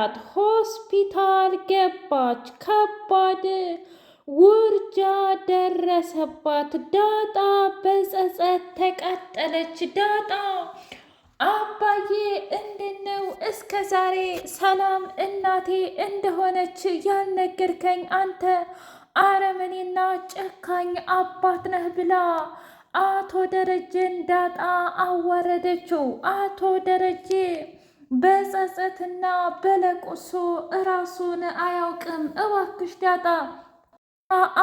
ሲላት ሆስፒታል ገባች። ከባድ ውርጃ ደረሰባት። ዳጣ በጸጸት ተቃጠለች። ዳጣ አባዬ እንዴት ነው እስከ ዛሬ ሰላም እናቴ እንደሆነች ያልነገርከኝ? አንተ አረመኔና ጨካኝ አባት ነህ ብላ አቶ ደረጀን ዳጣ አዋረደችው። አቶ ደረጀ በጸጸትና በለቅሶ እራሱን አያውቅም። እባክሽ ዳጣ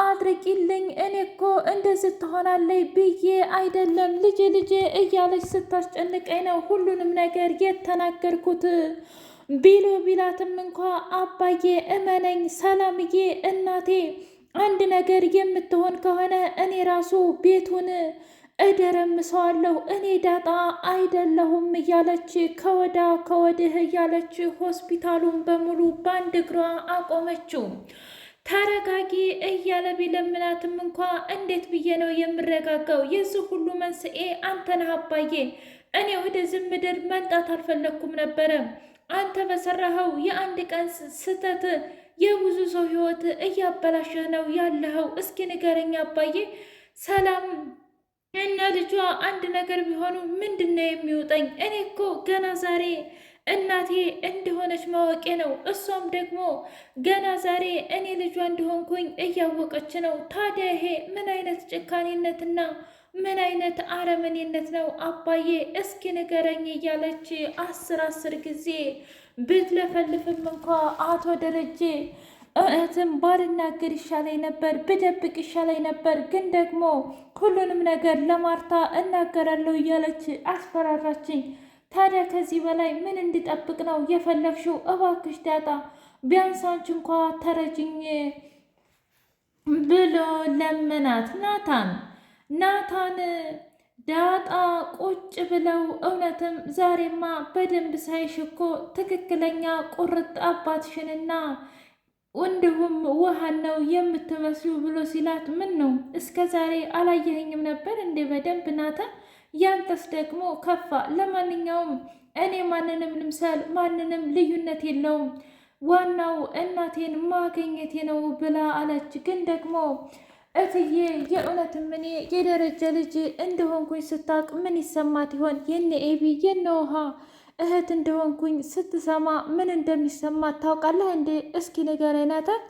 አድርጊልኝ፣ እኔ እኮ እንደዚህ ትሆናለች ብዬ አይደለም ልጄ እያለች ስታስጨንቀኝ ነው ሁሉንም ነገር የተናገርኩት ቢላትም እንኳ አባዬ እመነኝ ሰላምዬ እናቴ አንድ ነገር የምትሆን ከሆነ እኔ ራሱ ቤቱን እደረምሰዋለሁ፣ እኔ ዳጣ አይደለሁም እያለች ከወዳ ከወድህ እያለች ሆስፒታሉን በሙሉ በአንድ እግሯ አቆመችው። ተረጋጊ እያለ ቢለምናትም እንኳ እንዴት ብዬ ነው የምረጋጋው? የዚህ ሁሉ መንስኤ አንተ ነህ አባዬ። እኔ ወደዚህ ምድር መምጣት አልፈለግኩም ነበረ። አንተ በሰራኸው የአንድ ቀን ስህተት የብዙ ሰው ሕይወት እያበላሸህ ነው ያለኸው። እስኪ ንገረኝ አባዬ፣ ሰላም እና ልጇ አንድ ነገር ቢሆኑ ምንድን ነው የሚውጠኝ? እኔ እኮ ገና ዛሬ እናቴ እንደሆነች ማወቄ ነው። እሷም ደግሞ ገና ዛሬ እኔ ልጇ እንደሆንኩኝ እያወቀች ነው። ታዲያ ይሄ ምን አይነት ጭካኔነትና ምን አይነት አረመኔነት ነው አባዬ? እስኪ ንገረኝ እያለች አስር ጊዜ ብትለፈልፍም እንኳ አቶ ደረጀ እህትም ባልናገር ይሻለኝ ነበር፣ ብደብቅ ይሻለኝ ነበር፣ ግን ደግሞ ሁሉንም ነገር ለማርታ እናገራለሁ እያለች አስፈራራችኝ። ታዲያ ከዚህ በላይ ምን እንዲጠብቅ ነው የፈለግሽው? እባክሽ ዳጣ ቢያንስ አንቺ እንኳ ተረጅኝ ብሎ ለመናት። ናታን ዳጣ ቁጭ ብለው እውነትም ዛሬማ በደንብ ሳይሽ እኮ ትክክለኛ ቁርጥ አባትሽንና እንዲሁም ውሃን ነው የምትመስሉ ብሎ ሲላት፣ ምን ነው እስከ ዛሬ አላየኸኝም ነበር እንዴ በደንብ ናታን? ያንተስ ደግሞ ከፋ። ለማንኛውም እኔ ማንንም ልምሰል ማንንም ልዩነት የለውም፣ ዋናው እናቴን ማገኘቴ ነው ብላ አለች። ግን ደግሞ እትዬ የእውነትም እኔ የደረጀ ልጅ እንደሆንኩኝ ስታውቅ ምን ይሰማት ይሆን? የነ ኤቢ የነ ውሃ እህት እንደሆንኩኝ ስትሰማ ምን እንደሚሰማት ታውቃለህ እንዴ? እስኪ ንገረኝ ናታን።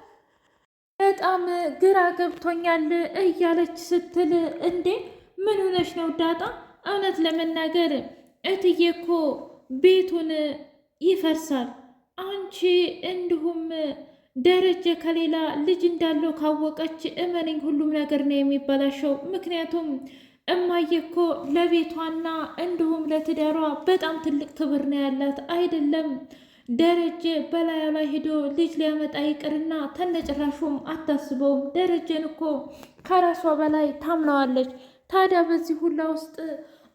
በጣም ግራ ገብቶኛል እያለች ስትል፣ እንዴ ምን ሆነሽ ነው ዳጣ? እውነት ለመናገር እትዬ እኮ ቤቱን ይፈርሳል፣ አንቺ እንዲሁም ደረጀ ከሌላ ልጅ እንዳለው ካወቀች እመነኝ ሁሉም ነገር ነው የሚበላሸው። ምክንያቱም እማዬ እኮ ለቤቷና እንዲሁም ለትዳሯ በጣም ትልቅ ክብር ነው ያላት። አይደለም ደረጀ በላዩ ላይ ሄዶ ልጅ ሊያመጣ ይቅርና ተነጭራሹም አታስበውም። ደረጀን እኮ ከራሷ በላይ ታምነዋለች። ታዲያ በዚህ ሁላ ውስጥ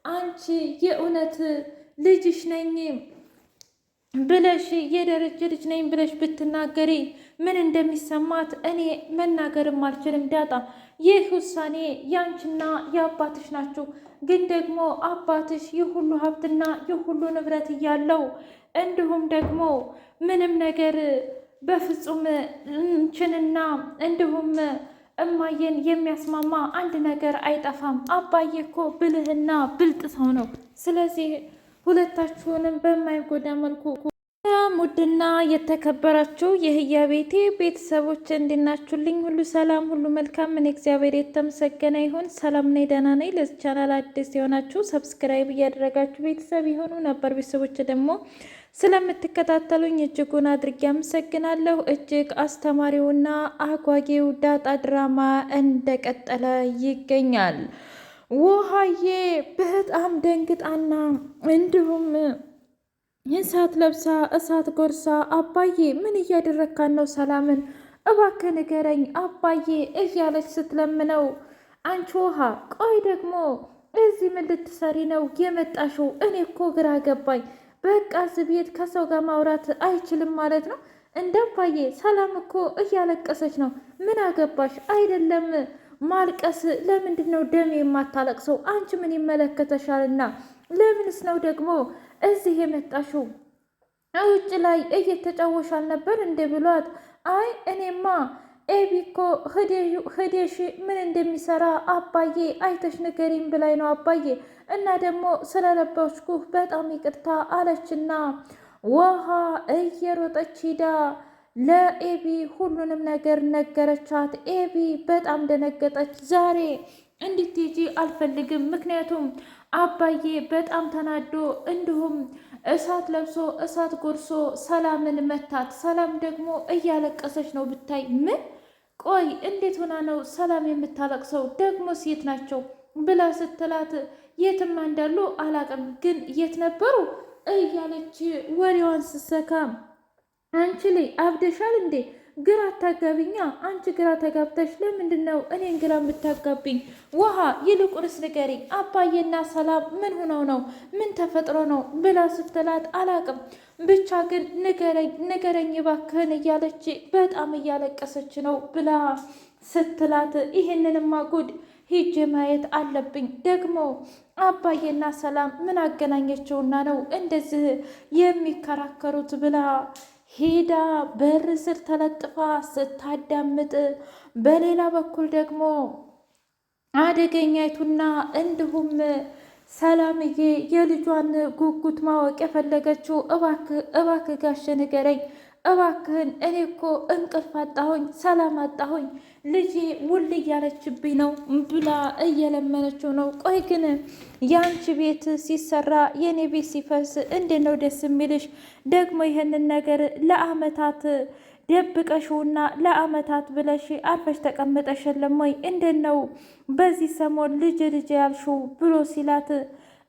አንቺ የእውነት ልጅሽ ነኝ ብለሽ የደረጀ ልጅ ነኝ ብለሽ ብትናገሪ ምን እንደሚሰማት እኔ መናገርም አልችልም ዳጣ። ይህ ውሳኔ ያንቺና የአባትሽ ናችሁ። ግን ደግሞ አባትሽ ይህ ሁሉ ሀብትና ይህ ሁሉ ንብረት እያለው እንዲሁም ደግሞ ምንም ነገር በፍጹም እንችንና እንዲሁም እማዬን የሚያስማማ አንድ ነገር አይጠፋም። አባዬ እኮ ብልህና ብልጥ ሰው ነው። ስለዚህ ሁለታችሁንም በማይጎዳ መልኩ ውድና የተከበራችሁ የህያ ቤቴ ቤተሰቦች እንዲናችሁልኝ ሁሉ ሰላም ሁሉ መልካም። ምን እግዚአብሔር የተመሰገነ ይሁን። ሰላም ነኝ፣ ደህና ነኝ። ለዚህ ቻናል አዲስ የሆናችሁ ሰብስክራይብ እያደረጋችሁ ቤተሰብ የሆኑ ነበር ቤተሰቦች ደግሞ ስለምትከታተሉኝ እጅጉን አድርጌ አመሰግናለሁ። እጅግ አስተማሪውና አጓጊው ዳጣ ድራማ እንደቀጠለ ይገኛል። ውሃዬ በጣም ደንግጣና እንዲሁም እሳት ለብሳ እሳት ጎርሳ አባዬ ምን እያደረካን ነው? ሰላምን እባክህ ንገረኝ አባዬ እያለች ስትለምነው፣ አንቺ ውሃ ቆይ ደግሞ እዚህ ምን ልትሰሪ ነው የመጣሽው? እኔ እኮ ግራ ገባኝ። በቃ እዚህ ቤት ከሰው ጋር ማውራት አይችልም ማለት ነው? እንደ አባዬ ሰላም እኮ እያለቀሰች ነው። ምን አገባሽ? አይደለም ማልቀስ ለምንድን ነው ደም የማታለቅሰው? አንቺ ምን ይመለከተሻልና? ለምንስ ነው ደግሞ እዚህ የመጣሽው? ውጭ ላይ እየተጫወሽ አልነበር እንደ ብሏት፣ አይ እኔማ ኤቢ እኮ ህዴሽ ምን እንደሚሰራ አባዬ አይተሽ ንገሪኝ ብላኝ ነው አባዬ፣ እና ደግሞ ስለለበስኩህ በጣም ይቅርታ አለችና ውሃ እየሮጠች ሂዳ ለኤቢ ሁሉንም ነገር ነገረቻት። ኤቢ በጣም ደነገጠች። ዛሬ እንድትሄጂ አልፈልግም፣ ምክንያቱም አባዬ በጣም ተናዶ እንዲሁም እሳት ለብሶ እሳት ጎርሶ ሰላምን መታት። ሰላም ደግሞ እያለቀሰች ነው ብታይ። ምን ቆይ እንዴት ሆና ነው ሰላም የምታለቅሰው? ደግሞ ሴት ናቸው ብላ ስትላት የትማ እንዳሉ አላቅም፣ ግን የት ነበሩ እያለች ወሬዋን ስትሰካ አንቺ ላይ አብደሻል እንዴ? ግራ አታጋቢኛ። አንቺ ግራ ተጋብተሽ ለምንድን ነው እኔን ግራ የምታጋቢኝ? ውሃ ይልቁንስ ንገሪኝ፣ አባዬና ሰላም ምን ሆነው ነው? ምን ተፈጥሮ ነው ብላ ስትላት አላቅም፣ ብቻ ግን ንገረኝ እባክህን እያለች በጣም እያለቀሰች ነው ብላ ስትላት ይህንንማ ጉድ ሂጄ ማየት አለብኝ። ደግሞ አባዬና ሰላም ምን አገናኘቸውና ነው እንደዚህ የሚከራከሩት ብላ ሄዳ በር ስር ተለጥፋ ስታዳምጥ፣ በሌላ በኩል ደግሞ አደገኛይቱና እንዲሁም ሰላምዬ የልጇን ጉጉት ማወቅ የፈለገችው እባክህ ጋሽ ንገረኝ እባክህን፣ እኔ እኮ እንቅልፍ አጣሁኝ፣ ሰላም አጣሁኝ፣ ልጄ ውል እያለችብኝ ነው ብላ እየለመነችው ነው። ቆይ ግን የአንቺ ቤት ሲሰራ የእኔ ቤት ሲፈርስ እንዴት ነው ደስ የሚልሽ? ደግሞ ይህንን ነገር ለአመታት ደብቀሽውና ለአመታት ብለሽ አርፈሽ ተቀምጠሽ የለም ወይ? እንዴት ነው በዚህ ሰሞን ልጅ ያልሽው ብሎ ሲላት፣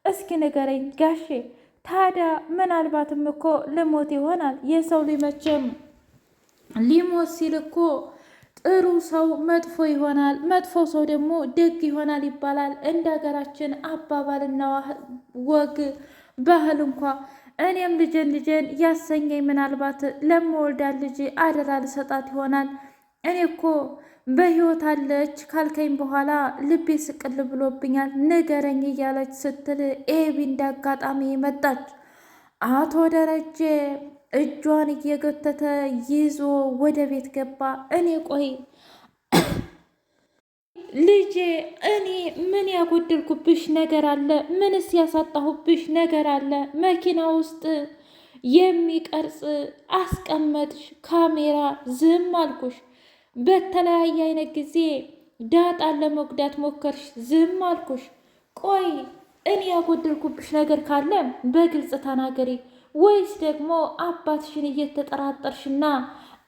እስኪ ንገረኝ ጋሼ ታዲያ ምናልባትም እኮ ልሞት ይሆናል። የሰው ሊመቸም ሊሞት ሲል እኮ ጥሩ ሰው መጥፎ ይሆናል፣ መጥፎ ሰው ደግሞ ደግ ይሆናል ይባላል። እንደ ሀገራችን አባባልና ወግ ባህል እንኳ እኔም ልጄን ያሰኘኝ ምናልባት ለመወልዳት ልጅ አደራ ልሰጣት ይሆናል። እኔ እኮ በህይወት አለች ካልከኝ በኋላ ልቤ ስቅል ብሎብኛል፣ ንገረኝ እያለች ስትል ኤቢ እንዳጋጣሚ መጣች። አቶ ደረጀ እጇን እየጎተተ ይዞ ወደ ቤት ገባ። እኔ ቆይ ልጄ እኔ ምን ያጎደልኩብሽ ነገር አለ? ምንስ ያሳጣሁብሽ ነገር አለ? መኪና ውስጥ የሚቀርጽ አስቀመጥሽ ካሜራ፣ ዝም አልኩሽ። በተለያየ አይነት ጊዜ ዳጣን ለመጉዳት ሞከርሽ፣ ዝም አልኩሽ። ቆይ እኔ ያጎደልኩብሽ ነገር ካለ በግልጽ ተናገሪ፣ ወይስ ደግሞ አባትሽን እየተጠራጠርሽና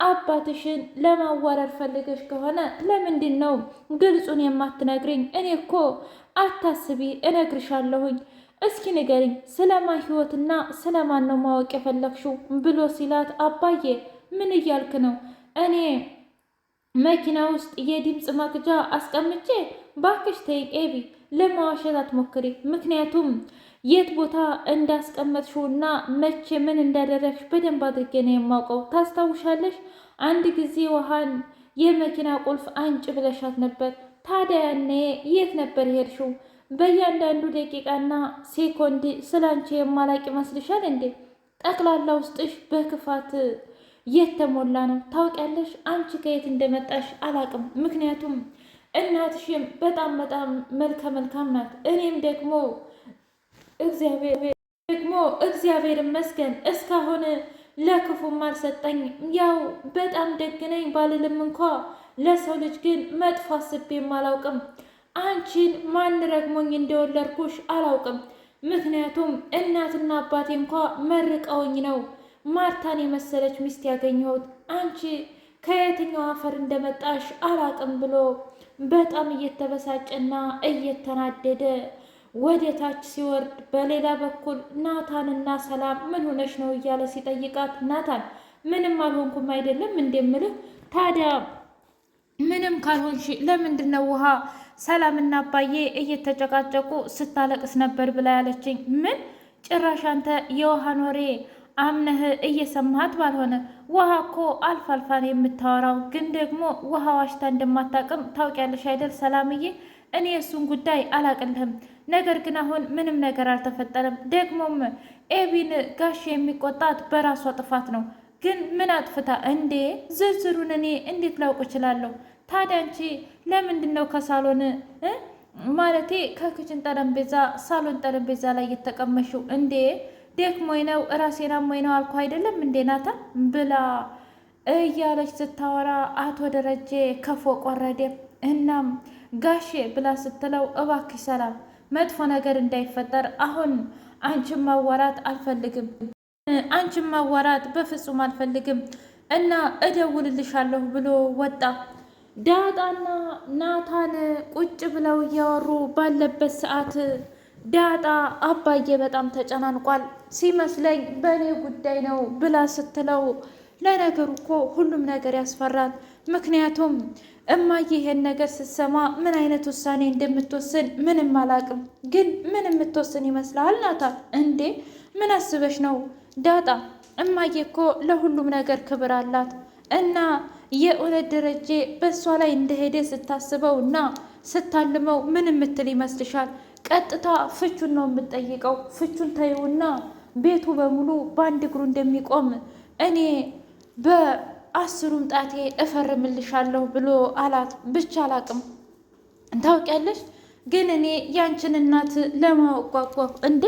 አባትሽን ለማዋረድ ፈልገሽ ከሆነ ለምንድን ነው ግልጹን የማትነግሪኝ? እኔ እኮ አታስቢ እነግርሻለሁኝ። እስኪ ንገሪኝ ስለማን ህይወትና ስለማን ነው ማወቅ የፈለግሽው ብሎ ሲላት፣ አባዬ ምን እያልክ ነው? እኔ መኪና ውስጥ የድምፅ መቅጃ አስቀምጬ? ባክሽ ተይ ኤቢ፣ ለማዋሸት አትሞክሪ። ምክንያቱም የት ቦታ እንዳስቀመጥሽውና መቼ ምን እንዳደረግሽ በደንብ አድርጌ ነው የማውቀው። ታስታውሻለሽ? አንድ ጊዜ ውሃን የመኪና ቁልፍ አንጭ ብለሻት ነበር። ታዲያ ያኔ የት ነበር የሄድሽው? በእያንዳንዱ ደቂቃና ሴኮንድ ስላንቺ የማላቅ ይመስልሻል እንዴ? ጠቅላላ ውስጥሽ በክፋት የተሞላ ነው። ታውቂያለሽ፣ አንቺ ከየት እንደመጣሽ አላቅም። ምክንያቱም እናትሽም በጣም መልከ መልካም ናት። እኔም ደግሞ እግዚአብሔር ይመስገን እስካሁን ለክፉም አልሰጠኝ። ያው በጣም ደግነኝ ባልልም እንኳ ለሰው ልጅ ግን መጥፎ አስቤም አላውቅም። አንቺን ማን ረግሞኝ እንደወለድኩሽ አላውቅም። ምክንያቱም እናትና አባቴ እንኳ መርቀውኝ ነው ማርታን የመሰለች ሚስት ያገኘሁት። አንቺ ከየትኛው አፈር እንደመጣሽ አላቅም ብሎ በጣም እየተበሳጨና እየተናደደ ወደ ታች ሲወርድ፣ በሌላ በኩል ናታንና ሰላም ምን ሆነሽ ነው እያለ ሲጠይቃት፣ ናታን ምንም አልሆንኩም አይደለም እንደምልህ። ታዲያ ምንም ካልሆንሽ ለምንድን ነው ውሃ ሰላምና አባዬ እየተጨቃጨቁ ስታለቅስ ነበር ብላ ያለችኝ? ምን ጭራሽ አንተ የውሃን ወሬ አምነህ እየሰማሃት ባልሆነ። ውሃ እኮ አልፋ አልፋን የምታወራው፣ ግን ደግሞ ውሃ ዋሽታ እንደማታውቅም ታውቂያለሽ አይደል ሰላምዬ? እኔ የእሱን ጉዳይ አላቅልህም። ነገር ግን አሁን ምንም ነገር አልተፈጠረም። ደግሞም ኤቢን ጋሽ የሚቆጣት በራሷ ጥፋት ነው። ግን ምን አጥፍታ እንዴ? ዝርዝሩን እኔ እንዴት ላውቅ እችላለሁ? ታዲያ አንቺ ለምንድን ነው ከሳሎን ማለቴ ከክችን ጠረጴዛ ሳሎን ጠረጴዛ ላይ የተቀመሽው? እንዴ ደክሞኝ ነው ራሴን አሞኝ ነው አልኩ አይደለም እንዴ ናታ ብላ እያለች ስታወራ አቶ ደረጀ ከፎቅ ወረደ። እናም ጋሼ ብላ ስትለው እባክሽ ሰላም፣ መጥፎ ነገር እንዳይፈጠር አሁን አንቺን ማዋራት አልፈልግም፣ አንቺን ማዋራት በፍጹም አልፈልግም እና እደውልልሻለሁ ብሎ ወጣ። ዳጣና ናታን ቁጭ ብለው እያወሩ ባለበት ሰዓት ዳጣ አባዬ በጣም ተጨናንቋል ሲመስለኝ በእኔ ጉዳይ ነው ብላ ስትለው፣ ለነገሩ እኮ ሁሉም ነገር ያስፈራል። ምክንያቱም እማዬ ይሄን ነገር ስትሰማ ምን አይነት ውሳኔ እንደምትወስን ምንም አላቅም። ግን ምን የምትወስን ይመስልሃል ናታን? እንዴ ምን አስበሽ ነው ዳጣ? እማዬ እኮ ለሁሉም ነገር ክብር አላት እና የእውነት ደረጀ በእሷ ላይ እንደሄደ ስታስበው እና ስታልመው ምን የምትል ይመስልሻል? ቀጥታ ፍቹን ነው የምትጠይቀው። ፍቹን ተይውና ቤቱ በሙሉ በአንድ እግሩ እንደሚቆም እኔ በ10ሩም ጣቴ እፈርምልሻለሁ ብሎ አላት። ብቻ አላቅም ታውቂያለሽ፣ ግን እኔ ያንቺን እናት ለማወቅ ጓጓሁ። እንዴ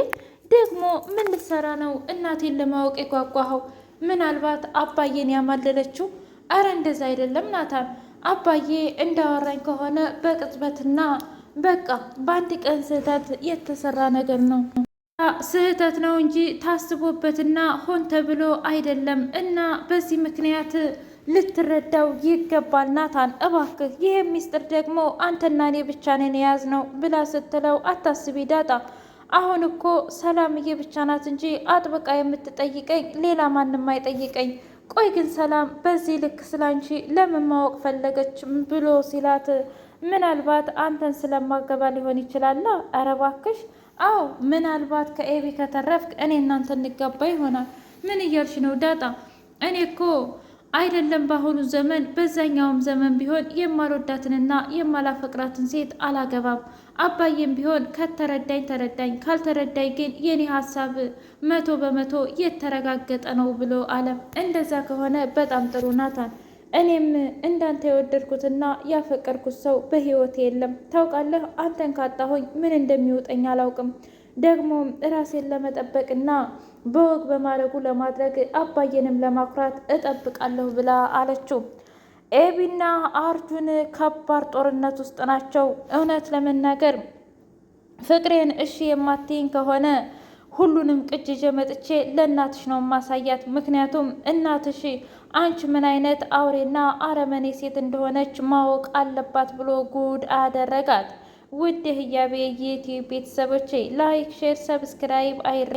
ደግሞ ምን ልትሰራ ነው እናቴን ለማወቅ የጓጓኸው? ምናልባት አባዬን ያማለለችው? አረ እንደዛ አይደለም ናታን፣ አባዬ እንዳወራኝ ከሆነ በቅጽበትና በቃ በአንድ ቀን ስህተት የተሰራ ነገር ነው። ስህተት ነው እንጂ ታስቦበትና ሆን ተብሎ አይደለም። እና በዚህ ምክንያት ልትረዳው ይገባል ናታን፣ እባክህ ይሄ ሚስጥር ደግሞ አንተና እኔ ብቻ ነን የያዝነው ብላ ስትለው፣ አታስቢ ዳጣ፣ አሁን እኮ ሰላምዬ ብቻ ናት እንጂ አጥብቃ የምትጠይቀኝ ሌላ ማንም አይጠይቀኝ። ቆይ ግን ሰላም በዚህ ልክ ስላንቺ ለምን ማወቅ ፈለገች ብሎ ሲላት፣ ምናልባት አንተን ስለማገባ ሊሆን ይችላል። ኧረ እባክሽ፣ አዎ ምናልባት ከኤቢ ከተረፍክ እኔ እናንተ እንጋባ ይሆናል። ምን እያልሽ ነው ዳጣ? እኔ እኮ አይደለም በአሁኑ ዘመን በዛኛውም ዘመን ቢሆን የማልወዳትንና የማላፈቅራትን ሴት አላገባም። አባዬም ቢሆን ከተረዳኝ ተረዳኝ፣ ካልተረዳኝ ግን የኔ ሀሳብ 100% የተረጋገጠ ነው ብሎ አለ። እንደዛ ከሆነ በጣም ጥሩ ናታን፣ እኔም እንዳንተ የወደድኩትና ያፈቀርኩት ሰው በህይወት የለም። ታውቃለህ፣ አንተን ካጣሁኝ ምን እንደሚውጠኝ አላውቅም። ደግሞ ራሴን ለመጠበቅና በወግ በማድረጉ ለማድረግ አባዬንም ለማኩራት እጠብቃለሁ ብላ አለችው። ኤቢና አርጁን ከባድ ጦርነት ውስጥ ናቸው። እውነት ለመናገር ፍቅሬን እሺ የማትይኝ ከሆነ ሁሉንም ቅጅ ይዤ መጥቼ ለእናትሽ ነው ማሳያት። ምክንያቱም እናትሽ አንቺ ምን አይነት አውሬና አረመኔ ሴት እንደሆነች ማወቅ አለባት ብሎ ጉድ አደረጋት። ውድ የህያቤ የዩቲዩብ ቤተሰቦቼ ላይክ፣ ሼር፣ ሰብስክራይብ አይረ